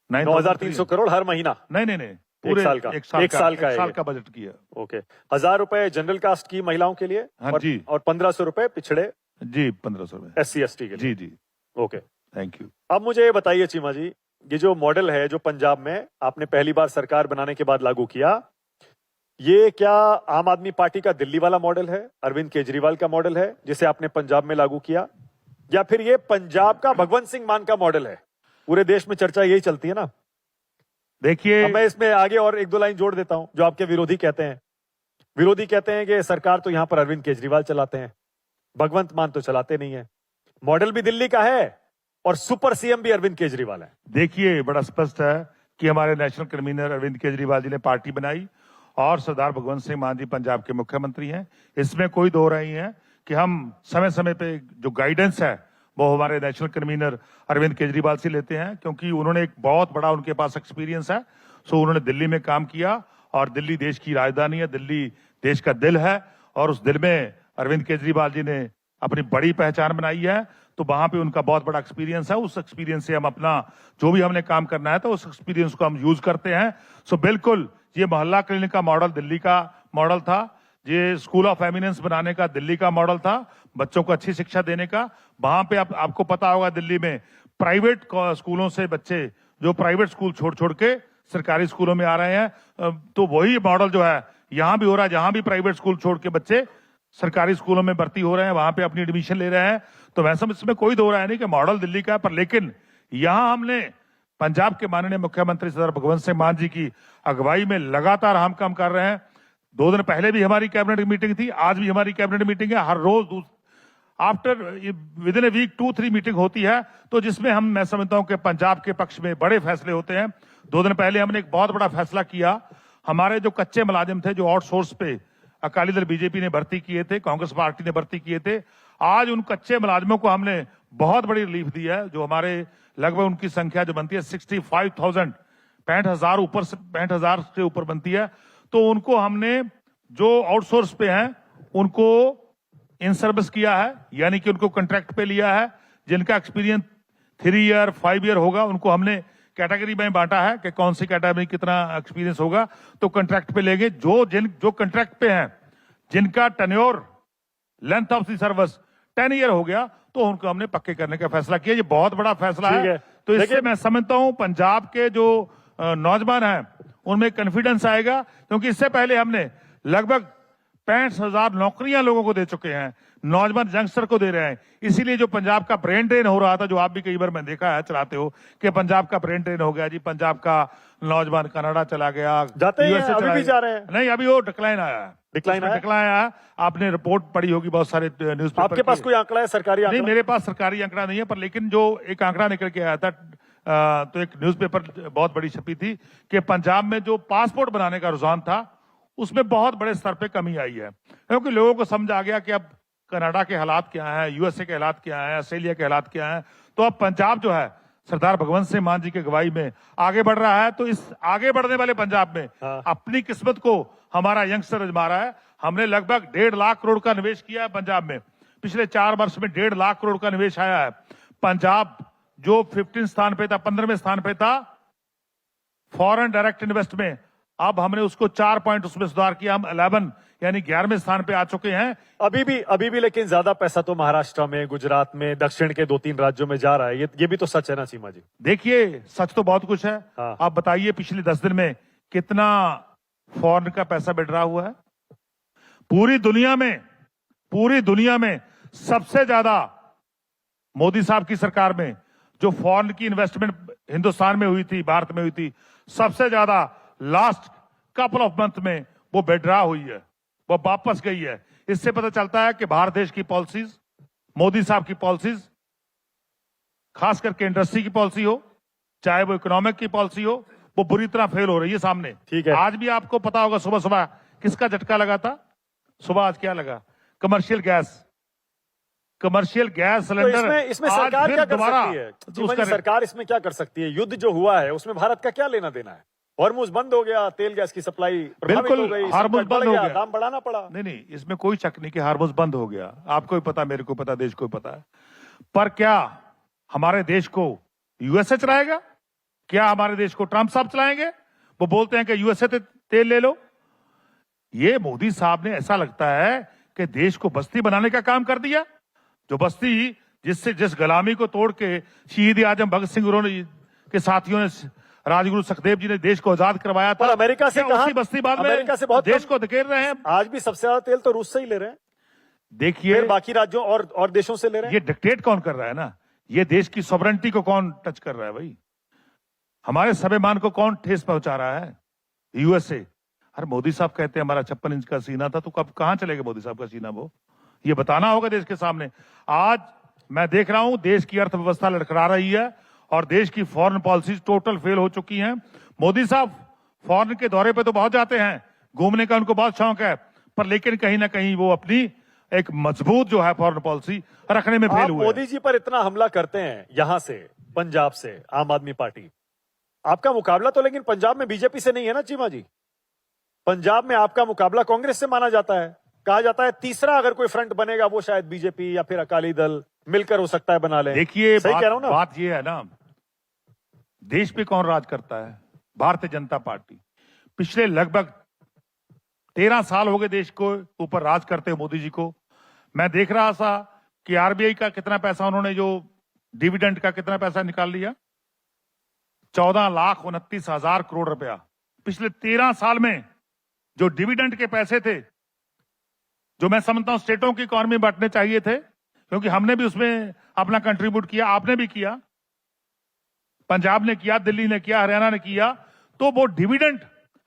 9,300 करोड़ हर महीना? नहीं पूरे साल का? एक एक साल का है साल ये। का बजट किया। ओके, 1,000 रुपए जनरल कास्ट की महिलाओं के लिए? हाँ और, जी। और 1,500 रुपए पिछड़े जी 1500 में। SC/ST के लिए? जी ओके, थैंक यू। अब मुझे ये बताइए चीमा जी, ये जो मॉडल है जो पंजाब में आपने पहली बार सरकार बनाने के बाद लागू किया, ये क्या आम आदमी पार्टी का दिल्ली वाला मॉडल है, अरविंद केजरीवाल का मॉडल है जिसे आपने पंजाब में लागू किया, या फिर ये पंजाब का भगवंत सिंह मान का मॉडल है? पूरे देश में चर्चा यही चलती है ना। देखिए, अब मैं इसमें आगे और एक दो लाइन जोड़ देता हूं जो आपके विरोधी कहते हैं। विरोधी कहते हैं कि सरकार तो यहां पर अरविंद केजरीवाल चलाते हैं, भगवंत मान तो चलाते नहीं है, मॉडल भी दिल्ली का है और सुपर सीएम भी अरविंद केजरीवाल है। देखिए बड़ा स्पष्ट है कि हमारे नेशनल कन्वीनर अरविंद केजरीवाल जी ने पार्टी बनाई और सरदार भगवंत सिंह मान जी पंजाब के मुख्यमंत्री हैं। इसमें कोई दो राय है कि हम समय समय पे जो गाइडेंस है वो हमारे नेशनल कन्वीनर अरविंद केजरीवाल से लेते हैं, क्योंकि उन्होंने एक बहुत बड़ा उनके पास एक्सपीरियंस है। सो उन्होंने दिल्ली में काम किया और दिल्ली देश की राजधानी है, दिल्ली देश का दिल है, और उस दिल में अरविंद केजरीवाल जी ने अपनी बड़ी पहचान बनाई है। तो वहां पे उनका बहुत बड़ा एक्सपीरियंस है, उस एक्सपीरियंस से हम अपना जो भी हमने काम करना है तो उस एक्सपीरियंस को हम यूज करते हैं। सो बिल्कुल ये मोहल्ला क्लिनिक का मॉडल दिल्ली का मॉडल था, ये स्कूल ऑफ एमिनेंस बनाने का दिल्ली का मॉडल था, बच्चों को अच्छी शिक्षा देने का। वहां पे आपको पता होगा दिल्ली में प्राइवेट स्कूलों से बच्चे जो प्राइवेट स्कूल छोड़ के सरकारी स्कूलों में आ रहे हैं, तो वही मॉडल जो है यहाँ भी हो रहा है, जहां भी प्राइवेट स्कूल छोड़ के बच्चे सरकारी स्कूलों में भर्ती हो रहे हैं, वहां पे अपनी एडमिशन ले रहे हैं। तो वैसा इसमें कोई दो राय नहीं कि मॉडल दिल्ली का है, पर लेकिन यहां हमने पंजाब के माननीय मुख्यमंत्री सरदार भगवंत सिंह मान जी की अगुवाई में लगातार हम काम कर रहे हैं। 2 दिन पहले भी हमारी कैबिनेट मीटिंग थी, आज भी हमारी कैबिनेट मीटिंग है, हर रोज after with in a week 2-3 meeting होती है, तो जिसमें मैं समझता हूं कि पंजाब के पक्ष में बड़े फैसले होते हैं। 2 दिन पहले हमने एक बहुत बड़ा फैसला किया, हमारे जो कच्चे मुलाजिम थे जो आउटसोर्स पे अकाली दल बीजेपी ने भर्ती किए थे, कांग्रेस पार्टी ने भर्ती किए थे, आज उन कच्चे मुलाजिमों को हमने बहुत बड़ी रिलीफ दी है। जो हमारे लगभग उनकी संख्या जो बनती है 65,000, 65,000 ऊपर से 65,000 से ऊपर बनती है, तो उनको हमने जो आउटसोर्स पे हैं उनको इन सर्विस किया है, यानी कि उनको कॉन्ट्रैक्ट पे लिया है। जिनका एक्सपीरियंस 3 ईयर 5 ईयर होगा उनको हमने कैटेगरी में बांटा है कि कौन सी कैटेगरी कितना एक्सपीरियंस होगा, तो कॉन्ट्रैक्ट पे लेंगे। जो कॉन्ट्रैक्ट पे हैं, जिनका tenure length of the service 10 year हो गया, तो उनको हमने पक्के करने का फैसला किया। ये बहुत बड़ा फैसला है। तो इससे मैं समझता हूं पंजाब के जो नौजवान हैं उनमें कॉन्फिडेंस आएगा, क्योंकि इससे पहले हमने लगभग 65,000 नौकरियां लोगों को दे चुके हैं, नौजवान यंगस्टर को दे रहे हैं। इसीलिए जो पंजाब का ब्रेन ड्रेन हो रहा था, जो आप भी कई बार मैं देखा है चलाते हो कि पंजाब का ब्रेन ड्रेन हो गया जी, पंजाब का नौजवान कनाडा चला गया, जाते हैं, USA अभी चला भी गया। जा रहे हैं। नहीं, अभी वो डिक्लाइन आया है, डिक्लाइन आया? आपने रिपोर्ट पढ़ी होगी बहुत सारे न्यूज़पेपर। आपके पास कोई आंकड़ा है, सरकारी नहीं, आंकड़ा? मेरे पास सरकारी आंकड़ा नहीं है, पर लेकिन जो एक आंकड़ा निकल के आया था, तो एक न्यूज़पेपर बहुत बड़ी छपी थी कि पंजाब में जो पासपोर्ट बनाने का रुझान था उसमें बहुत बड़े स्तर पे कमी आई है, क्योंकि लोगों को समझ आ गया कि अब कनाडा के हालात क्या हैं, USA के हालात क्या हैं, ऑस्ट्रेलिया के हालात क्या हैं। तो अब पंजाब जो है सरदार भगवंत सिंह मान जी की अगुवाई में आगे बढ़ रहा है। तो इस आगे बढ़ने वाले पंजाब में अपनी किस्मत को हमारा यंगस्टर आजमा रहा है। हमने लगभग 1.5 लाख करोड़ का निवेश किया है पंजाब में, पिछले 4 वर्ष में 1.5 लाख करोड़ का निवेश आया है। पंजाब जो 15 स्थान पे था, 15वें स्थान पे था फॉरेन डायरेक्ट इन्वेस्ट में, अब हमने उसको 4 पॉइंट उसमें सुधार किया, हम 11 यानी 11वें स्थान पे आ चुके हैं। अभी भी लेकिन ज्यादा पैसा तो महाराष्ट्र में, गुजरात में, दक्षिण के 2-3 राज्यों में जा रहा है। ये भी तो सच है ना सीमा जी? देखिए सच तो बहुत कुछ है। हाँ। आप बताइए पिछले 10 दिन में कितना फॉरेन का पैसा बिडरा हुआ है। पूरी दुनिया में सबसे ज्यादा मोदी साहब की सरकार में जो फॉरेन की इन्वेस्टमेंट हिंदुस्तान में हुई थी, भारत में हुई थी, सबसे ज्यादा लास्ट कपल ऑफ मंथ में वो विड्रॉ हुई है, वो वापस गई है। इससे पता चलता है कि भारत देश की पॉलिसीज, मोदी साहब की पॉलिसीज, खास करके इंडस्ट्री की पॉलिसी हो, चाहे वो इकोनॉमिक की पॉलिसी हो, वो बुरी तरह फेल हो रही है सामने। ठीक है। आज भी आपको पता होगा सुबह सुबह किसका झटका लगा था? सुबह आज क्या लगा? कमर्शियल गैस तो सिलेंडर। इसमें आज सरकार फिर क्या कर दोबारा सकती है? तो चीमा जी, उसका सरकार इसमें क्या कर सकती है? युद्ध जो हुआ है उसमें भारत का क्या लेना देना है? हॉर्मुज बंद हो गया, तेल गैस की सप्लाई प्रभावित बिल्कुल, हो गई, हार्मुज संकट बढ़ बंद हो गया, गया। दाम बढ़ाना पड़ा। नहीं, इसमें कोई शक नहीं कि हार्मोज बंद हो गया। आपको भी पता, मेरे को पता, देश को भी पता है। पर क्या हमारे देश को यूएसए चलाएगा? क्या हमारे देश को ट्रंप साहब चलाएंगे? वो बोलते हैं कि यूएसए से तेल ले लो। ये मोदी साहब ने, ऐसा लगता है कि देश को बस्ती बनाने का काम कर दिया। जो बस्ती जिस गुलामी को तोड़ के शहीद आजम भगत सिंह के साथियों ने, राजगुरु सुखदेव जी ने देश को आजाद करवाया था। पर अमेरिका से क्या कहा? उसी बस्ती बाद में अमेरिका से बहुत देश कम। को धकेल रहे हैं? आज भी सबसे ज्यादा तेल तो रूस से ही ले रहे हैं, देखिए, फिर बाकी राज्यों और देशों से ले रहे हैं। ये डिक्टेट कौन कर रहा है ना? ये देश की सॉवरेंटी को कौन टच कर रहा है भाई? हमारे स्वाभिमान को कौन ठेस पहुंचा रहा है? यूएसए। अरे मोदी साहब कहते हैं हमारा 56 इंच का सीना था, तो कब कहां चलेगा मोदी साहब का सीना? वो ये बताना होगा देश के सामने। आज मैं देख रहा हूं देश की अर्थव्यवस्था लड़खड़ा रही है और देश की फॉरेन पॉलिसीज टोटल फेल हो चुकी हैं। मोदी साहब फॉरेन के दौरे पे तो बहुत जाते हैं, घूमने का उनको बहुत शौक है, पर लेकिन कहीं ना कहीं वो अपनी एक मजबूत जो है फॉरेन पॉलिसी रखने में फेल आप हुए हैं। मोदी जी पर इतना हमला करते हैं, यहां से पंजाब से आम आदमी पार्टी, आपका मुकाबला तो लेकिन पंजाब में बीजेपी से नहीं है ना चीमा जी? पंजाब में आपका मुकाबला कांग्रेस से माना जाता है। कहा जाता है तीसरा अगर कोई फ्रंट बनेगा वो शायद बीजेपी या फिर अकाली दल मिलकर हो सकता है बना ले। देखिए, सही कह रहा हूं ना? बात ये है ना, देश पे कौन राज करता है? भारतीय जनता पार्टी। पिछले लगभग 13 साल हो गए देश को ऊपर राज करते हुए मोदी जी को। मैं देख रहा था कि आरबीआई का कितना पैसा उन्होंने, जो डिविडेंड का कितना पैसा निकाल लिया, 14,29,000 करोड़ रुपया। पिछले 13 साल में जो डिविडेंड के पैसे थे, जो मैं समझता हूं स्टेटों की इकोनॉमी बांटने चाहिए थे, क्योंकि हमने भी उसमें अपना कंट्रीब्यूट किया, आपने भी किया, पंजाब ने किया, दिल्ली ने किया, हरियाणा ने किया, तो वो डिविडेंड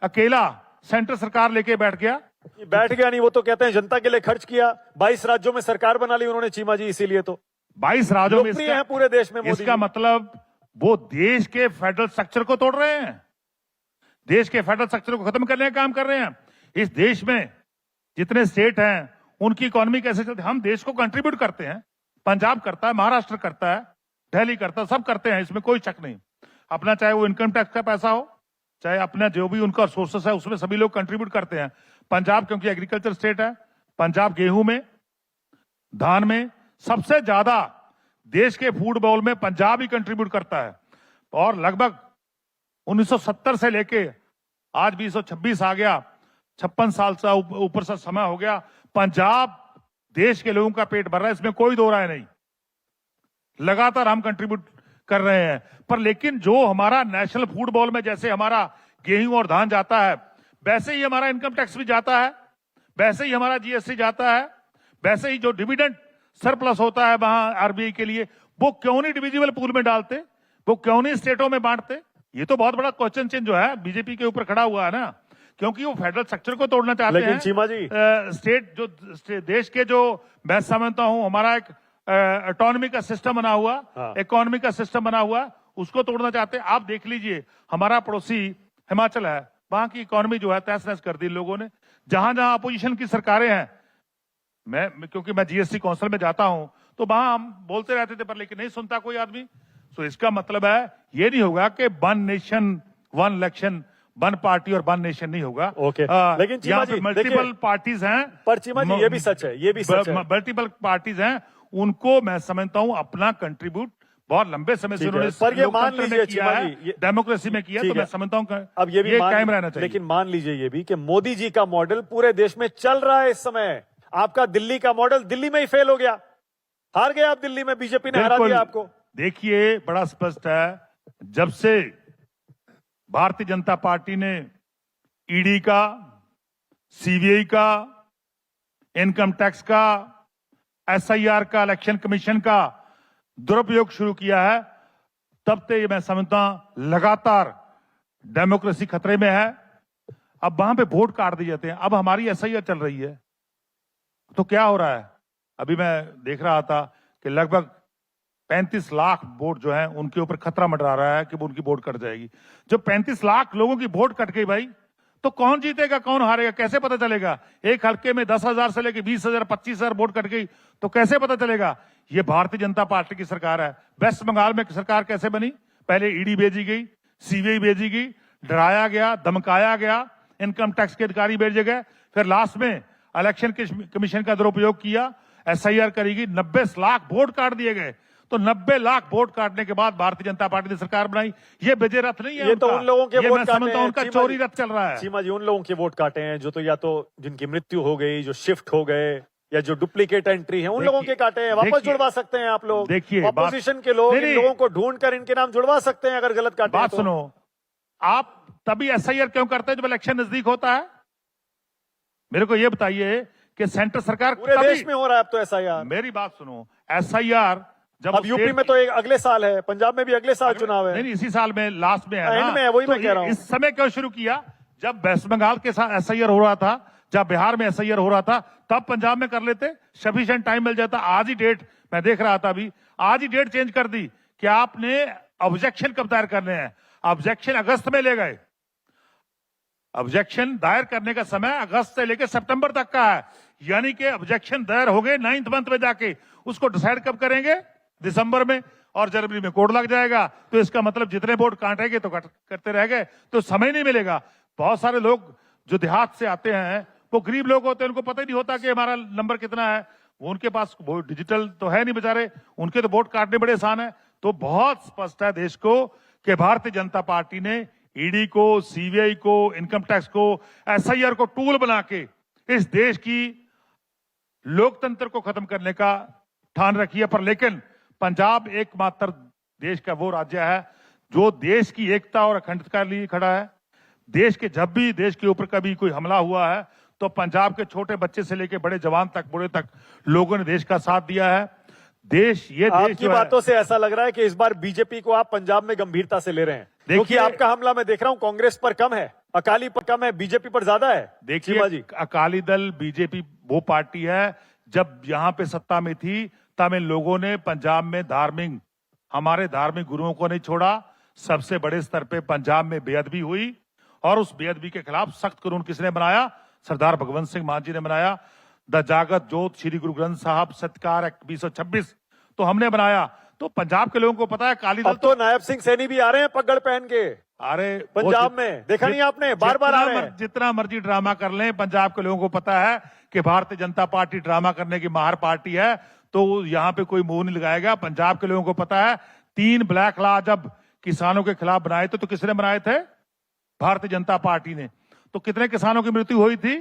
अकेला सेंटर सरकार लेके बैठ गया। ये बैठ गया नहीं, वो तो कहते हैं जनता के लिए खर्च किया। 22 राज्यों में सरकार बना ली उन्होंने चीमा जी, इसीलिए तो 22 राज्यों में लोकप्रिय है पूरे देश में मोदी इसका जी। मतलब वो देश के फेडरल स्ट्रक्चर को तोड़ रहे हैं, देश के फेडरल स्ट्रक्चर को खत्म करने का काम कर रहे हैं। इस देश में जितने स्टेट हैं उनकी इकोनॉमी कैसे चलती है? हम देश को कंट्रीब्यूट करते हैं, पंजाब करता है, महाराष्ट्र करता है, दिल्ली करता है, सब करते हैं, इसमें कोई शक नहीं। अपना चाहे वो इनकम टैक्स का पैसा हो, चाहे अपना जो भी उनका सोर्सेस है उसमें सभी लोग कंट्रीब्यूट करते हैं। पंजाब क्योंकि एग्रीकल्चर स्टेट है, पंजाब गेहूं में, धान में सबसे ज्यादा देश के फूड बाउल में पंजाब ही कंट्रीब्यूट करता है। और लगभग 1970 से लेके आज 2026 आ गया, 56 साल से ऊपर से समय हो गया, पंजाब देश के लोगों का पेट भर रहा है, इसमें कोई दो राय नहीं। लगातार हम कंट्रीब्यूट कर रहे हैं, पर लेकिन जो हमारा नेशनल फूड बाउल में जैसे हमारा गेहूं और धान जाता है, वैसे ही हमारा इनकम टैक्स भी जाता है, वैसे ही हमारा जीएसटी जाता है, वैसे ही जो डिविडेंड सरप्लस होता है वहां आरबीआई के लिए, वो क्यों नहीं डिविजिबल पूल में डालते? वो क्यों नहीं स्टेटों में बांटते? ये तो बहुत बड़ा क्वेश्चन चिन्ह जो है बीजेपी के ऊपर खड़ा हुआ है ना, क्योंकि वो फेडरल स्ट्रक्चर को तोड़ना चाहते लेकिन हैं। चीमा जी, देश के जो मैं समझता हूं हमारा एक ऑटोनॉमी का सिस्टम बना हुआ, इकोनॉमी का सिस्टम बना हुआ, उसको तोड़ना चाहते हैं। आप देख लीजिए, हमारा पड़ोसी हिमाचल है, वहां की इकोनॉमी जो है तहस नहस कर दी लोगों ने। जहां जहां अपोजिशन की सरकारें हैं, क्योंकि मैं जीएसटी काउंसिल में जाता हूं, तो वहां हम बोलते रहते थे, पर लेकिन नहीं सुनता कोई आदमी। तो इसका मतलब है ये नहीं होगा कि one nation one election, one party और वन नेशन नहीं होगा। ओके। लेकिन चीमा जी मल्टीपल पार्टीज हैं, पर चीमा जी ये भी सच है, ये भी सच है। मल्टीपल पार्टीज हैं, उनको मैं समझता हूं अपना कंट्रीब्यूट बहुत लंबे समय से उन्होंने पर ये मान लोकतंत्र में लीजिए किया चीमा है, जी, डेमोक्रेसी में किया, तो मैं समझता हूं अब ये भी कायम रहना चाहिए। लेकिन मान लीजिए ये भी कि मोदी जी का मॉडल पूरे देश में चल रहा है इस समय। आपका दिल्ली का मॉडल दिल्ली में ही फेल हो गया, हार गए आप दिल्ली में, बीजेपी ने हरा दिया आपको। देखिए, बड़ा स्पष्ट है, जब से भारतीय जनता पार्टी ने ईडी का, सीबीआई का, इनकम टैक्स का, एसआईआर का, इलेक्शन कमीशन का दुरुपयोग शुरू किया है, तब से मैं समझता हूं लगातार डेमोक्रेसी खतरे में है। अब वहां पे वोट काट दिए जाते हैं, अब हमारी एसआईआर चल रही है, तो क्या हो रहा है? अभी मैं देख रहा था कि लगभग 35 लाख वोट जो है उनके ऊपर खतरा मंडरा रहा है कि वो उनकी वोट कट जाएगी। जब 35 लाख लोगों की वोट कट गई भाई, तो कौन जीतेगा कौन हारेगा कैसे पता चलेगा? एक हल्के में 10,000 से लेकर 20,000 25,000 वोट कट गई तो कैसे पता चलेगा? ये भारतीय जनता पार्टी की सरकार है। वेस्ट बंगाल में सरकार कैसे बनी? पहले ईडी भेजी गई, सीबीआई भेजी गई, डराया गया, धमकाया गया, इनकम टैक्स के अधिकारी भेजे गए, फिर लास्ट में इलेक्शन कमीशन का दुरुपयोग किया, एसआईआर करेगी, 90 लाख वोट काट दिए गए। तो 90 लाख वोट काटने के बाद भारतीय जनता पार्टी ने सरकार बनाई। ये विजय रथ नहीं है ये तो उनका। उन लोगों के ये वोट मैं काटे समझता हूं हैं, उनका चीमा चोरी जी। रथ चल रहा है। चीमा जी, उन लोगों के वोट काटे हैं जो तो या तो जिनकी मृत्यु हो गई, जो शिफ्ट हो गए, या जो डुप्लीकेट एंट्री है, उन लोगों के काटे हैं। वापस देखिए- जुड़वा सकते हैं आप लोग। देखिए, ऑपोजिशन के लोग नहीं, इन नहीं। लोगों को ढूंढ कर इनके नाम जुड़वा सकते हैं अगर गलत काटे हैं बात तो। सुनो, आप तभी एसआईआर क्यों करते हैं जब इलेक्शन नजदीक होता है? मेरे को ये बताइए कि सेंटर सरकार पूरे तभी- देश में हो रहा है अब तो एसआईआर। मेरी बात सुनो, एसआईआर जब अब यूपी में तो एक अगले साल है, पंजाब में भी अगले साल चुनाव है। नहीं, इसी साल में लास्ट में है एंड ना? में है, वही तो मैं कह रहा हूं। इस समय क्यों शुरू किया? जब वेस्ट बंगाल के साथ एसआईआर हो रहा था, जब बिहार में एसआईआर हो रहा था, तब पंजाब में कर लेते, सफिशिएंट टाइम मिल जाता। आज ही डेट मैं देख रहा था अभी, आज ही डेट चेंज कर दी कि आपने ऑब्जेक्शन कब दायर करने हैं। ऑब्जेक्शन अगस्त में ले गए। ऑब्जेक्शन दायर करने का समय अगस्त से लेकर सितंबर तक का है, यानी कि ऑब्जेक्शन दायर हो गए 9th मंथ में जाके। उसको डिसाइड कब करेंगे? दिसंबर में, और जनवरी में कोड लग जाएगा। तो इसका मतलब जितने वोट काटेंगे तो करते रह गए, तो समय नहीं मिलेगा। बहुत सारे लोग जो देहात से आते हैं, वो गरीब लोग होते हैं, उनको पता ही नहीं होता कि हमारा नंबर कितना है। वो उनके पास वो डिजिटल तो है नहीं बेचारे, उनके तो वोट काटने बड़े आसान है। तो बहुत स्पष्ट है देश को कि भारतीय जनता पार्टी ने ईडी को, सीबीआई को, इनकम टैक्स को, एसआईआर को टूल बना के इस देश की लोकतंत्र को खत्म करने का ठान रखी है। पर लेकिन पंजाब एकमात्र देश का वो राज्य है जो देश की एकता और अखंडता के लिए खड़ा है। देश के जब भी देश के ऊपर कभी कोई हमला हुआ है तो पंजाब के छोटे बच्चे से लेकर बड़े जवान तक, बूढ़े तक लोगों ने देश का साथ दिया है। देश आपकी जो है- बातों से ऐसा लग रहा है कि इस बार बीजेपी को आप पंजाब में गंभीरता से ले रहे हैं, क्योंकि आपका हमला मैं देख रहा हूं कांग्रेस पर कम है, अकाली पर कम है, बीजेपी पर ज्यादा है। चीमा जी, देखिए, अकाली दल बीजेपी वो पार्टी है, जब यहां पे सत्ता में थी तब इन लोगों ने पंजाब में हमारे धार्मिक गुरुओं को नहीं छोड़ा। सबसे बड़े स्तर पे पंजाब में बेअदबी हुई, और उस बेअदबी के खिलाफ सख्त कानून किसने बनाया? सरदार भगवंत सिंह मान जी ने बनाया। द जागत जोत श्री गुरु ग्रंथ साहब सत्कार एक्ट 226 तो हमने बनाया। तो पंजाब के लोगों को पता है अकाली दल अब तो नायब सिंह सैनी भी आ रहे हैं पगड़ पहन के अरे पंजाब में, देखा नहीं आपने? बार बार आ रहे हैं। जितना मर्जी ड्रामा कर लें, पंजाब के लोगों को पता है कि भारतीय जनता पार्टी ड्रामा करने की माहिर पार्टी है, तो यहाँ पे कोई मुंह नहीं लगाएगा। पंजाब के लोगों को पता है 3 ब्लैक लॉ जब किसानों के खिलाफ बनाए थे तो किसने बनाए थे? भारतीय जनता पार्टी ने। तो कितने किसानों की मृत्यु हुई थी?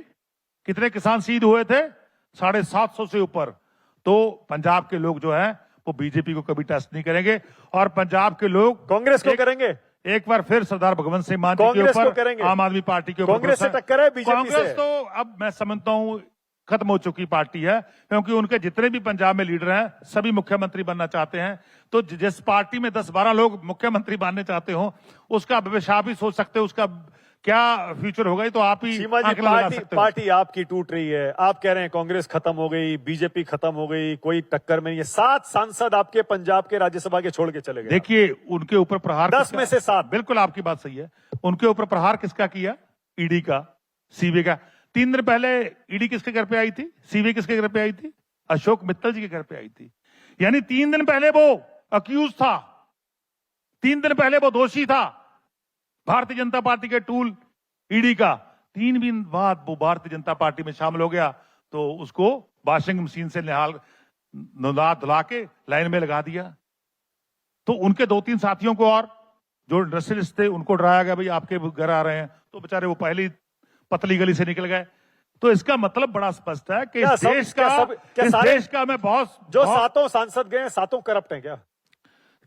कितने किसान शहीद हुए थे? 750 से ऊपर। तो पंजाब के लोग जो है वो बीजेपी को कभी टेस्ट नहीं करेंगे, और पंजाब के लोग कांग्रेस को करेंगे। एक बार फिर सरदार भगवंत सिंह मान जी के कांग्रेस को ऊपर, करेंगे। आम आदमी पार्टी के ऊपर कांग्रेस से टक्कर है बीजेपी कांग्रेस से। तो अब मैं समझता हूं खत्म हो चुकी पार्टी है, क्योंकि उनके जितने भी पंजाब में लीडर हैं सभी मुख्यमंत्री बनना चाहते हैं। तो जिस पार्टी में 10-12 लोग मुख्यमंत्री बनने चाहते हो, उसका भविष्य आप ही सोच सकते हो, उसका क्या फ्यूचर होगा, ये तो आप ही चीमा जी, आंकलन लगा सकते हो। पार्टी आपकी टूट रही है। आप कह रहे हैं कांग्रेस खत्म हो गई, बीजेपी खत्म हो गई, कोई टक्कर में नहीं है। 7 सांसद आपके पंजाब के राज्यसभा के छोड़ के चले गए। देखिए, उनके ऊपर प्रहार 10 में से 7। बिल्कुल आपकी बात सही है। उनके ऊपर प्रहार किसका किया? ईडी का, सीबीआई का। 3 दिन पहले ईडी किसके घर पे आई थी? सीबीआई किसके घर पे आई थी? अशोक मित्तल जी के घर पे आई थी। यानी 3 दिन पहले वो अक्यूज था, 3 दिन पहले वो दोषी था भारतीय जनता पार्टी के टूल ईडी का। 3 दिन बाद वो भारतीय जनता पार्टी में शामिल हो गया, तो उसको वॉशिंग मशीन से नहा धुला के लाइन में लगा दिया। तो उनके 2-3 साथियों को और जो इंडस्ट्रियलिस्ट थे उनको डराया गया, भाई आपके घर आ रहे हैं, तो बेचारे वो पहली पतली गली से निकल गए। तो इसका मतलब बड़ा स्पष्ट है कि इस देश का मैं जो 7 सांसद गए हैं 7 करप्ट हैं क्या?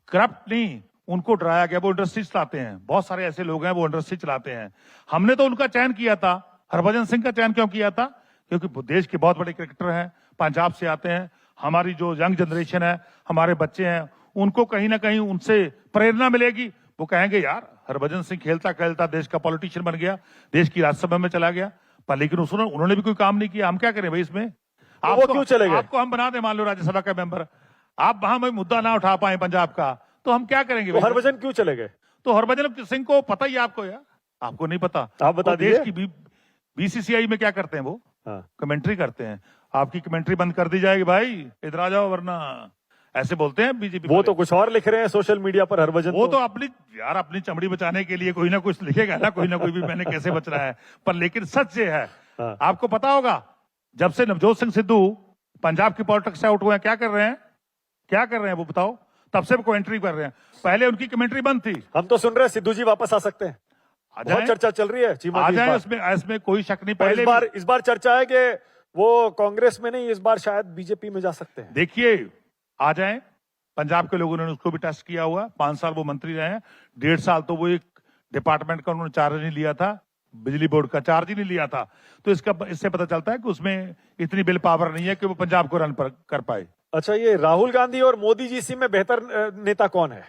करप्ट नहीं, उनको डराया गया। वो इंडस्ट्री चलाते हैं, बहुत सारे ऐसे लोग हैं वो इंडस्ट्री चलाते हैं। हमने तो उनका चयन किया था। हरभजन सिंह का चयन क्यों किया था? क्योंकि वो देश के बहुत बड़े क्रिकेटर हैं, पंजाब से आते हैं। हमारी जो यंग जनरेशन है, हमारे बच्चे हैं, उनको कहीं ना कहीं उनसे प्रेरणा मिलेगी। वो कहेंगे यार हरभजन सिंह खेलता खेलता देश का पॉलिटिशियन बन गया, देश की राज्यसभा में चला गया, पर लेकिन उन्होंने भी कोई काम नहीं किया। हम क्या करें भाई इसमें? वो क्यों चले गए? आपको हम बना दें मान लो राज्यसभा का मेंबर, आप वहां में मुद्दा ना उठा पाए पंजाब का, तो हम क्या करेंगे तो भैया? हरभजन क्यों चले गए? तो हरभजन सिंह को पता ही है आपको यार, आपको नहीं पता? आप बता वो देश दीजिए। की बीसीसीआई में क्या करते हैं वो? हाँ। कमेंट्री करते हैं। आपकी कमेंट्री बंद कर दी जाएगी भाई, इधर आ जाओ, वरना ऐसे बोलते हैं बीजेपी वो वाले। तो कुछ और लिख रहे हैं सोशल मीडिया पर हरभजन। वो तो अपनी यार अपनी चमड़ी बचाने के लिए कोई ना कुछ लिखेगा ना, कोई ना कोई भी, मैंने कैसे बच रहा है। पर लेकिन सच ये है, हाँ। आपको पता होगा, जब से नवजोत सिंह सिद्धू पंजाब की पॉलिटिक्स से आउट हुए हैं, क्या कर रहे हैं? क्या कर रहे हैं वो बताओ? तब से वो कमेंट्री कर रहे हैं, पहले उनकी कमेंट्री बंद थी। हम तो सुन रहे हैं सिद्धू जी वापस आ सकते हैं। आ बहुत जाएं, चर्चा चल रही है चीमा आ जी इस जाए, बार। इसमें कोई शक नहीं। और पहले इस बार चर्चा है कि वो कांग्रेस में नहीं, इस बार शायद बीजेपी में जा सकते हैं। देखिए, आ जाएं। पंजाब के लोगों ने उसको भी टेस्ट किया हुआ, 5 साल वो मंत्री रहे हैं, 1.5 साल तो वो एक डिपार्टमेंट का उन्होंने चार्ज नहीं लिया था, बिजली बोर्ड का चार्ज ही नहीं लिया था। तो इससे पता चलता है कि उसमें इतनी बिल पावर नहीं है कि वो पंजाब को रन कर पाए। अच्छा, ये राहुल गांधी और मोदी जी सी में बेहतर नेता कौन है?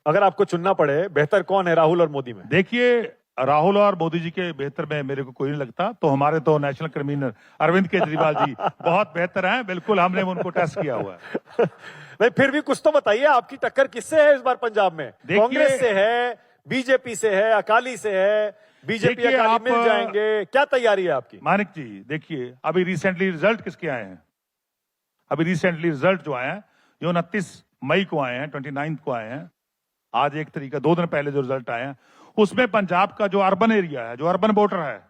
अगर आपको चुनना पड़े, बेहतर कौन है राहुल और मोदी में? देखिए, राहुल और मोदी जी के बेहतर में मेरे को कोई नहीं लगता। तो हमारे तो नेशनल कन्वीनर अरविंद केजरीवाल जी बहुत बेहतर हैं, बिल्कुल, हमने उनको टेस्ट किया हुआ है। नहीं, फिर भी कुछ तो बताइए, आपकी टक्कर किससे है इस बार पंजाब में? कांग्रेस से है, बीजेपी से है, अकाली से है? बीजेपी अकाली मिल जाएंगे? क्या तैयारी है आपकी? मानिक जी, देखिए, अभी रिसेंटली रिजल्ट किसके आए हैं? अभी रिसेंटली रिजल्ट जो आए हैं, जो 29 मई को आए हैं, 29 को आए हैं, आज 1 तारीख का 2 दिन पहले जो रिजल्ट आए हैं, उसमें पंजाब का जो अर्बन एरिया है, जो अर्बन वोटर है,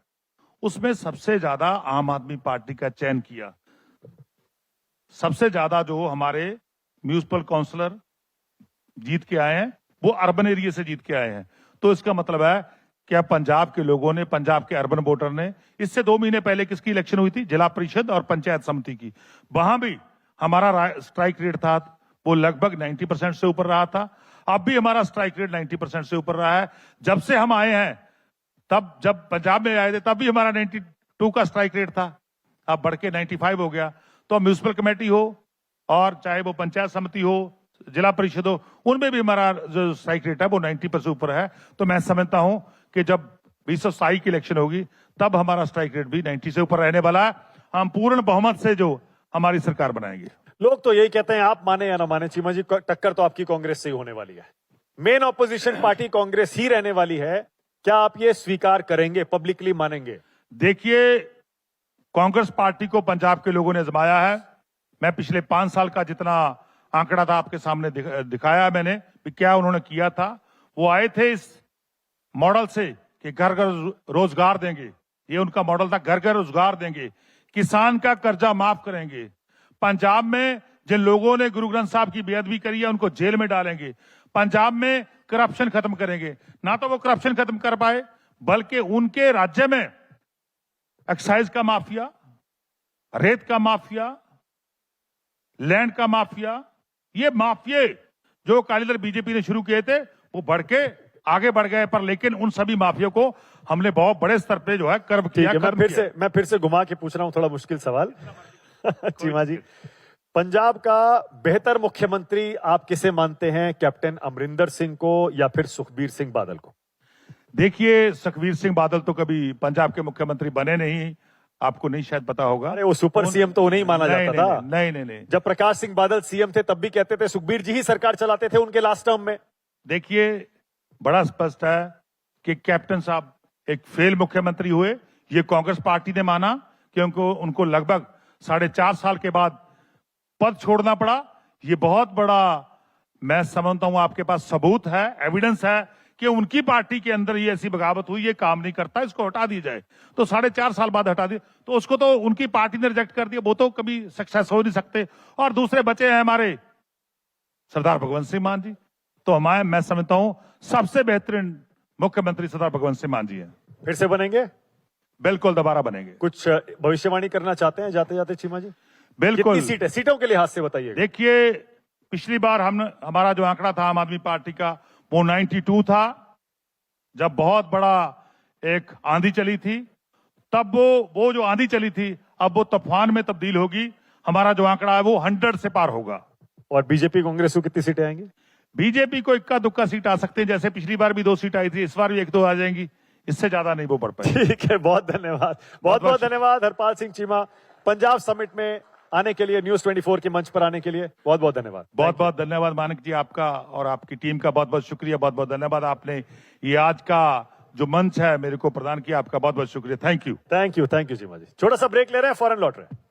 उसमें सबसे ज्यादा आम आदमी पार्टी का चयन किया। सबसे ज्यादा जो हमारे म्यूनिसिपल काउंसलर जीत के आए हैं, वो अर्बन एरिया से जीत के आए हैं। तो इसका मतलब है कि पंजाब के लोगों ने, पंजाब के अर्बन वोटर ने, इससे 2 महीने पहले किसकी इलेक्शन हुई थी? जिला परिषद और पंचायत समिति की। वहां भी हमारा स्ट्राइक रेट था, वो लगभग 90% से ऊपर रहा था। अब भी हमारा स्ट्राइक रेट 90% से ऊपर रहा है। जब से हम आए हैं, तब जब पंजाब में आए थे, तब भी हमारा 92 का स्ट्राइक रेट था, अब बढ़ के 95 हो गया। तो म्यूनिसिपल कमेटी हो और चाहे वो पंचायत समिति हो, जिला परिषद हो, उनमें भी हमारा जो स्ट्राइक रेट है वो 90% से ऊपर है। तो मैं समझता हूं कि जब 2027 की इलेक्शन होगी, तब हमारा स्ट्राइक रेट भी 90 से ऊपर रहने वाला है। हम पूर्ण बहुमत से जो हमारी सरकार बनाएंगे। लोग तो यही कहते हैं, आप माने या ना माने चीमा जी, टक्कर तो आपकी कांग्रेस से ही होने वाली है। मेन ऑपोजिशन पार्टी कांग्रेस ही रहने वाली है। क्या आप ये स्वीकार करेंगे, पब्लिकली मानेंगे? देखिए, कांग्रेस पार्टी को पंजाब के लोगों ने आजमाया है। मैं पिछले 5 साल का जितना आंकड़ा था आपके सामने दिखाया है मैंने कि क्या उन्होंने किया था। वो आए थे इस मॉडल से कि घर घर रोजगार देंगे, ये उनका मॉडल था, घर घर रोजगार देंगे, किसान का कर्जा माफ करेंगे, पंजाब में जिन लोगों ने गुरु ग्रंथ साहब की बेअदबी करी है उनको जेल में डालेंगे, पंजाब में करप्शन खत्म करेंगे। ना तो वो करप्शन खत्म कर पाए, बल्कि उनके राज्य में एक्साइज का माफिया, रेत का माफिया, लैंड का माफिया, ये माफिये जो अकाली दल बीजेपी ने शुरू किए थे, वो बढ़ के आगे बढ़ गए। पर लेकिन उन सभी माफियों को हमने बहुत बड़े स्तर पे जो है कर्व किया। मैं फिर से घुमा के पूछ रहा हूं, थोड़ा मुश्किल सवाल। चीमा जी, पंजाब का बेहतर मुख्यमंत्री आप किसे मानते हैं? कैप्टन अमरिंदर सिंह को या फिर सुखबीर सिंह बादल को? देखिए, सुखबीर सिंह बादल तो कभी पंजाब के मुख्यमंत्री बने नहीं, आपको नहीं शायद पता होगा। अरे वो सुपर सीएम तो उन्हें ही माना जाता था। नहीं। जब प्रकाश सिंह बादल सीएम थे, तब भी कहते थे सुखबीर जी ही सरकार चलाते थे उनके लास्ट टर्म में। देखिए, बड़ा स्पष्ट है कि कैप्टन साहब एक फेल मुख्यमंत्री हुए। ये कांग्रेस पार्टी ने माना कि उनको लगभग 4.5 साल के बाद पद छोड़ना पड़ा। ये बहुत बड़ा, मैं समझता हूं आपके पास सबूत है, एविडेंस है कि उनकी पार्टी के अंदर ये ऐसी बगावत हुई, ये काम नहीं करता, इसको हटा दिया जाए। तो 4.5 साल बाद हटा दिया, तो उसको तो उनकी पार्टी ने रिजेक्ट कर दिया, वो तो कभी सक्सेस हो नहीं सकते। और दूसरे बचे हैं हमारे सरदार भगवंत सिंह मान जी। तो मैं समझता हूं सबसे बेहतरीन मुख्यमंत्री सरदार भगवंत सिंह मान जी हैं। फिर से बनेंगे? बिल्कुल दोबारा बनेंगे। कुछ भविष्यवाणी करना चाहते हैं जाते जाते चीमा जी? बिल्कुल। कितनी सीटें, सीटों के लिहाज से बताइए। देखिए, पिछली बार हमारा जो आंकड़ा था आम आदमी पार्टी का, वो 92 था। जब बहुत बड़ा एक आंधी चली थी, तब वो जो आंधी चली थी, अब वो तूफान में तब्दील होगी। हमारा जो आंकड़ा है वो 100 से पार होगा। और बीजेपी कांग्रेस को कितनी सीटें आएंगी? बीजेपी को इक्का दुक्का सीट आ सकते हैं, जैसे पिछली बार भी 2 सीट आई थी, इस बार भी 1-2 आ जाएंगी, इससे ज्यादा नहीं वो बढ़ पाए। ठीक है, बहुत धन्यवाद, बहुत बहुत धन्यवाद हरपाल सिंह चीमा। पंजाब समिट में आने के लिए, न्यूज 24 के मंच पर आने के लिए बहुत बहुत धन्यवाद। बहुत बहुत धन्यवाद मानिक जी, आपका और आपकी टीम का बहुत बहुत शुक्रिया, बहुत बहुत धन्यवाद। आपने ये आज का जो मंच है मेरे को प्रदान किया, आपका बहुत बहुत शुक्रिया। Thank you. थैंक यू जी। छोटा सा ब्रेक ले रहे हैं, फौरन लौट रहे हैं।